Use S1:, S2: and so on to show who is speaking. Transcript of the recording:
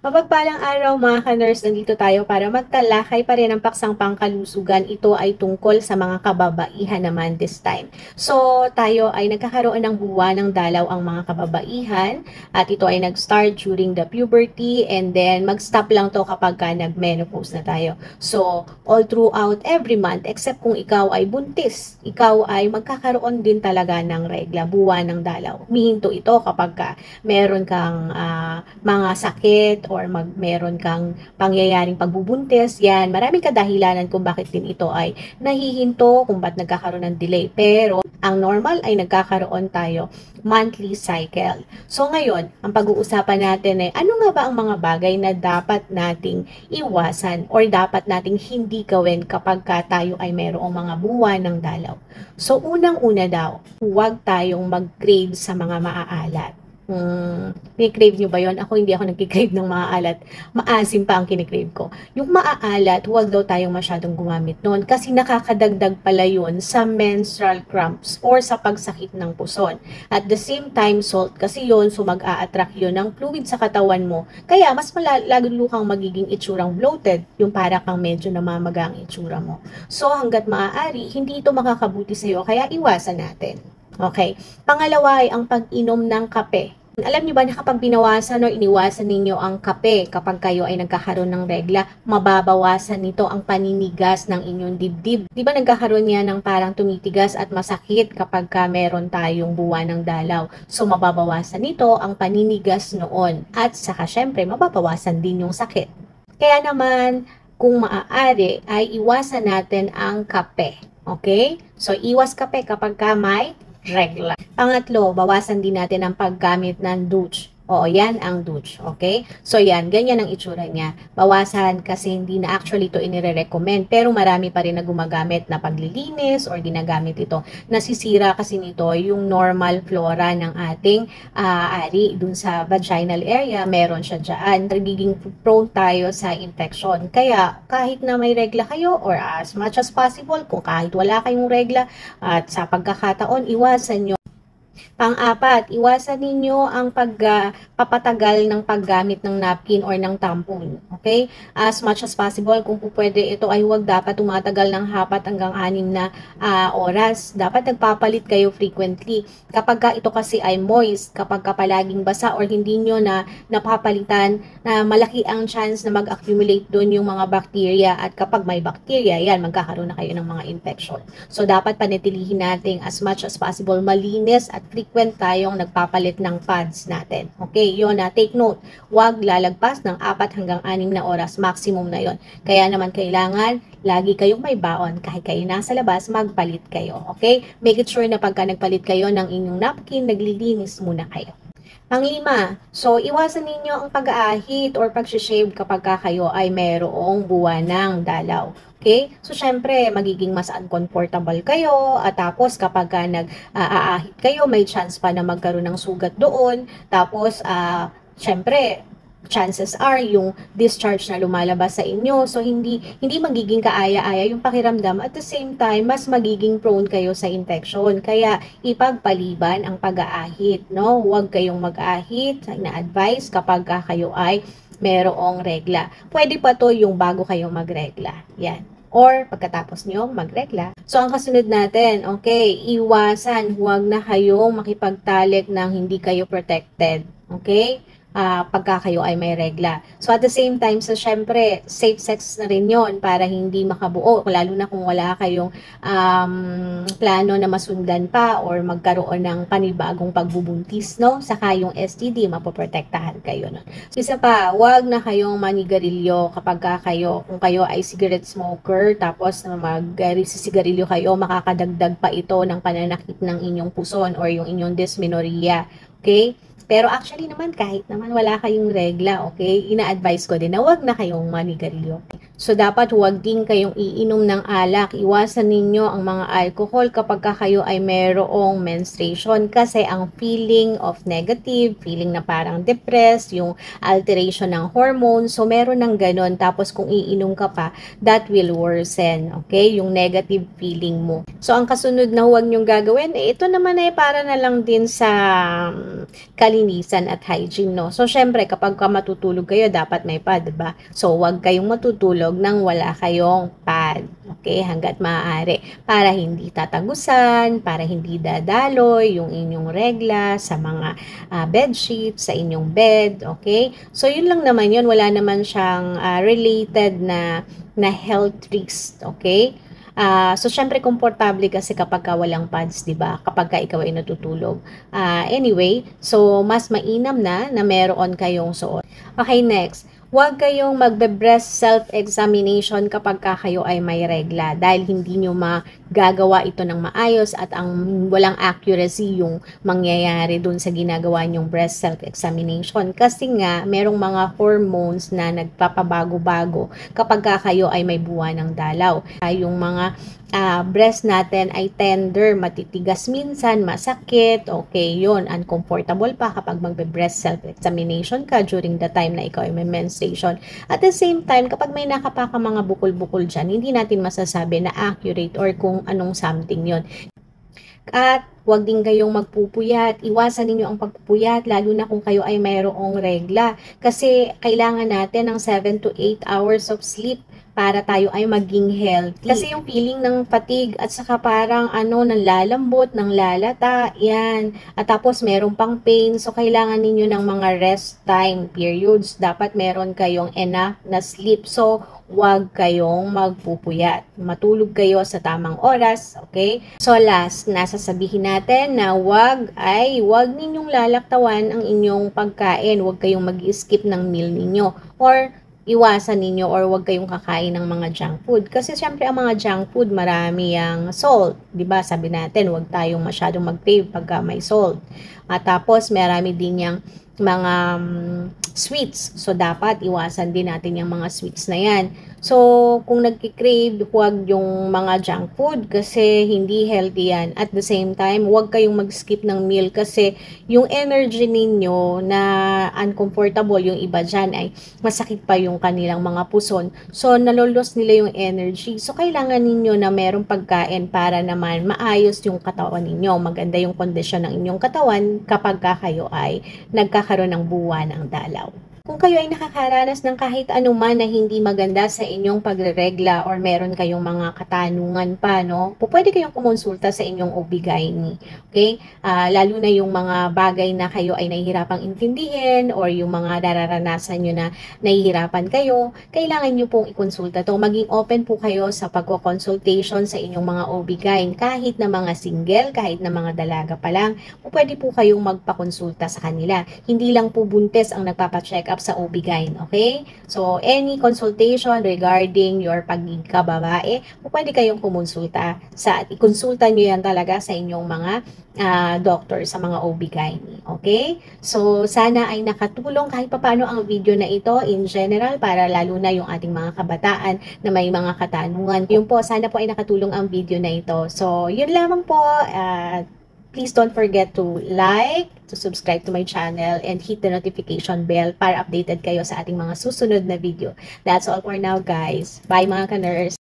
S1: Mapagpalang araw mga ka-nurse, nandito tayo para magtalakay pa rin ang paksang pangkalusugan. Ito ay tungkol sa mga kababaihan naman this time. So, tayo ay nagkakaroon ng buwan ng dalaw ang mga kababaihan at ito ay nag-start during the puberty and then mag-stop lang to kapag ka nag-menopause na tayo. So, all throughout every month except kung ikaw ay buntis, ikaw ay magkakaroon din talaga ng regla, buwan ng dalaw. Humihinto ito kapag ka meron kang mga sakit or meron kang pangyayaring pagbubuntis, yan, maraming kadahilanan kung bakit din ito ay nahihinto, kung ba't nagkakaroon ng delay. Pero, ang normal ay nagkakaroon tayo monthly cycle. So, ngayon, ang pag-uusapan natin ay ano nga ba ang mga bagay na dapat nating iwasan or dapat nating hindi gawin kapag ka tayo ay mayroong mga buwan ng dalaw. So, unang-una daw, huwag tayong mag-crave sa mga maaalat. Kinikrave nyo ba yun? Ako hindi ako nagkikrave ng maaalat. Maasim pa ang kinikrave ko. Yung maaalat, huwag daw tayong masyadong gumamit noon kasi nakakadagdag pala yun sa menstrual cramps or sa pagsakit ng puson. At the same time, salt kasi yun, so mag-a-attract yun ng fluid sa katawan mo. Kaya mas lalo kang magiging itsurang bloated, yung para kang medyo namamaga ang itsura mo. So hanggat maaari, hindi ito makakabuti sa'yo, kaya iwasan natin. Okay. Pangalawa ay ang pag-inom ng kape. Alam niyo ba na kapag binawasan o iniwasan ninyo ang kape kapag kayo ay nagkakaroon ng regla, mababawasan nito ang paninigas ng inyong dibdib. Di ba nagkakaroon yan ng parang tumitigas at masakit kapag ka meron tayong buwan ng dalaw. So mababawasan nito ang paninigas noon. At saka syempre mababawasan din yung sakit. Kaya naman, kung maaari ay iwasan natin ang kape. Okay? So iwas kape kapag ka may regla. Pangatlo, bawasan din natin ang paggamit ng douche. Oo, yan ang douche. Okay? So, yan. Ganyan ang itsura niya. Bawasan kasi hindi na actually ito inire-recommend. Pero marami pa rin na gumagamit na paglilinis or ginagamit ito. Nasisira kasi nito yung normal flora ng ating ari. Dun sa vaginal area, meron siya dyan. Nagiging prone tayo sa infection. Kaya, kahit na may regla kayo or as much as possible, kung kahit wala kayong regla at sa pagkakataon, iwasan nyo. Pang-apat, iwasan ninyo ang pagpapatagal ng paggamit ng napkin or ng tampon. Okay? As much as possible, kung pwede, ito ay huwag dapat tumatagal ng 4 hanggang 6 na oras. Dapat nagpapalit kayo frequently. Kapag ka ito kasi ay moist, kapag ka palaging basa or hindi nyo na napapalitan, na malaki ang chance na mag-accumulate doon yung mga bacteria at kapag may bacteria, yan, magkakaroon na kayo ng mga infection. So, dapat panatilihin natin as much as possible malinis at frequent tayong nagpapalit ng pads natin. Okay, yun na, take note. Huwag lalagpas ng 4 hanggang 6 na oras, maximum na yon. Kaya naman kailangan, lagi kayong may baon. Kahit kayo nasa labas, magpalit kayo. Okay? Make it sure na pagka nagpalit kayo ng inyong napkin, naglilinis muna kayo. Pang-5, so iwasan ninyo ang pag-aahit or pag-shave kapag kayo ay mayroong buwan ng dalaw. Okay? So, syempre, magiging mas uncomfortable kayo at tapos kapag nag-aahit kayo, may chance pa na magkaroon ng sugat doon. Tapos, syempre, chances are yung discharge na lumalabas sa inyo. So, hindi magiging kaaya-aya yung pakiramdam. At the same time, mas magiging prone kayo sa infection. Kaya, ipagpaliban ang pag-aahit, no? Huwag kayong mag-ahit. Ina-advise kapag kayo ay merong regla. Pwede pa to yung bago kayo magregla. Yan. Or pagkatapos nyo magregla. So, ang kasunod natin, okay, iwasan. Huwag na kayong makipagtalik ng hindi kayo protected. Okay? Pagka kayo ay may regla. So, at the same time, so, syempre, safe sex na rin yon para hindi makabuo. Lalo na kung wala kayong plano na masundan pa or magkaroon ng panibagong pagbubuntis, no? Saka yung STD, mapoprotektahan kayo nun. So, isa pa, wag na kayong manigarilyo kapag kung kayo ay cigarette smoker, tapos mag-sigarilyo kayo, makakadagdag pa ito ng pananakit ng inyong puson or yung inyong dysmenorrhea. Okay? Pero actually naman, kahit naman wala kayong regla, okay, ina-advise ko din na wag na kayong manigarilyo. So, dapat huwag din kayong iinom ng alak. Iwasan ninyo ang mga alcohol kapag kayo ay mayroong menstruation kasi ang feeling of negative, feeling na parang depressed, yung alteration ng hormones. So, meron ng ganon. Tapos, kung iinom ka pa, that will worsen, okay? Yung negative feeling mo. So, ang kasunod na huwag nyong gagawin, ito naman ay para na lang din sa kalinisan at hygiene, no? So, syempre, kapag matutulog kayo, dapat may pad, diba? So, huwag kayong matutulog nang wala kayong pad. Okay? Hanggat maaari. Para hindi tatagusan, para hindi dadaloy yung inyong regla sa mga bedsheets, sa inyong bed. Okay? So, yun lang naman yun. Wala naman siyang related na health risk. Okay? So, syempre, komportable kasi kapag walang pads, di ba? Kapag ikaw ay natutulog. Anyway, so, mas mainam na meron kayong suot. Okay, next. Huwag kayong magbe-breast self-examination kapag kayo ay may regla dahil hindi nyo magagawa ito ng maayos at ang walang accuracy yung mangyayari dun sa ginagawa nyong breast self-examination kasi nga merong mga hormones na nagpapabago-bago kapag kayo ay may buwan ng dalaw. Yung mga breast natin ay tender, matitigas minsan, masakit, okay, yun, uncomfortable pa kapag magbe-breast self-examination ka during the time na ikaw ay may menstruation. At the same time, kapag may nakapaka mga bukol-bukol dyan, hindi natin masasabi na accurate or kung anong something yun. At huwag din kayong magpupuyat. Iwasan ninyo ang pagpupuyat, lalo na kung kayo ay mayroong regla. Kasi kailangan natin ng 7 to 8 hours of sleep para tayo ay maging healthy. Kasi yung feeling ng fatigue at saka parang nanlalambot, ng lalata, yan. At tapos meron pang pain, so kailangan ninyo ng mga rest time periods. Dapat meron kayong enough na sleep. So, huwag kayong magpupuyat. Matulog kayo sa tamang oras, okay? So, last, nasasabihin natin na huwag ninyong lalaktawan ang inyong pagkain. Huwag kayong mag-skip ng meal ninyo. Or, iwasan ninyo or huwag kayong kakain ng mga junk food. Kasi syempre ang mga junk food marami ang salt. 'Di ba? Sabi natin, huwag tayong masyadong mag-crave pagka may salt. At tapos marami din yang mga sweets. So dapat iwasan din natin yung mga sweets na yan. So kung nagki-crave, huwag yung mga junk food kasi hindi healthy yan. At the same time, huwag kayong mag-skip ng meal kasi yung energy ninyo na uncomfortable, yung iba dyan ay masakit pa yung kanilang mga puson. So nalolos nila yung energy. So kailangan ninyo na merong pagkain para naman maayos yung katawan ninyo. Maganda yung kondisyon ng inyong katawan kapag kayo ay nagkakaroon ng buwan ng dalaw. Kung kayo ay nakakaranas ng kahit anuman na hindi maganda sa inyong pagreregla or meron kayong mga katanungan pa, no? Pwede kayong kumonsulta sa inyong OB-GYN. Okay? Lalo na yung mga bagay na kayo ay nahihirapang intindihin or yung mga nararanasan nyo na nahihirapan kayo, kailangan nyo pong ikonsulta to. Maging open po kayo sa pagko-consultation sa inyong mga OB-GYN. Kahit na mga single, kahit na mga dalaga pa lang, pwede po kayong magpakonsulta sa kanila. Hindi lang po buntis ang nagpapacheck up sa OB-GYN, okay? So, any consultation regarding your pagkikababae, pwede kayong kumonsulta at ikonsulta nyo yan talaga sa inyong mga doctor, sa mga OB-GYN, okay? So, sana ay nakatulong kahit papaano ang video na ito in general para lalo na yung ating mga kabataan na may mga katanungan. Yun po, sana po ay nakatulong ang video na ito. So, yun lamang po. Please don't forget to like, to subscribe to my channel, and hit the notification bell para updated kayo sa ating mga susunod na video. That's all for now, guys. Bye mga ka-nurse!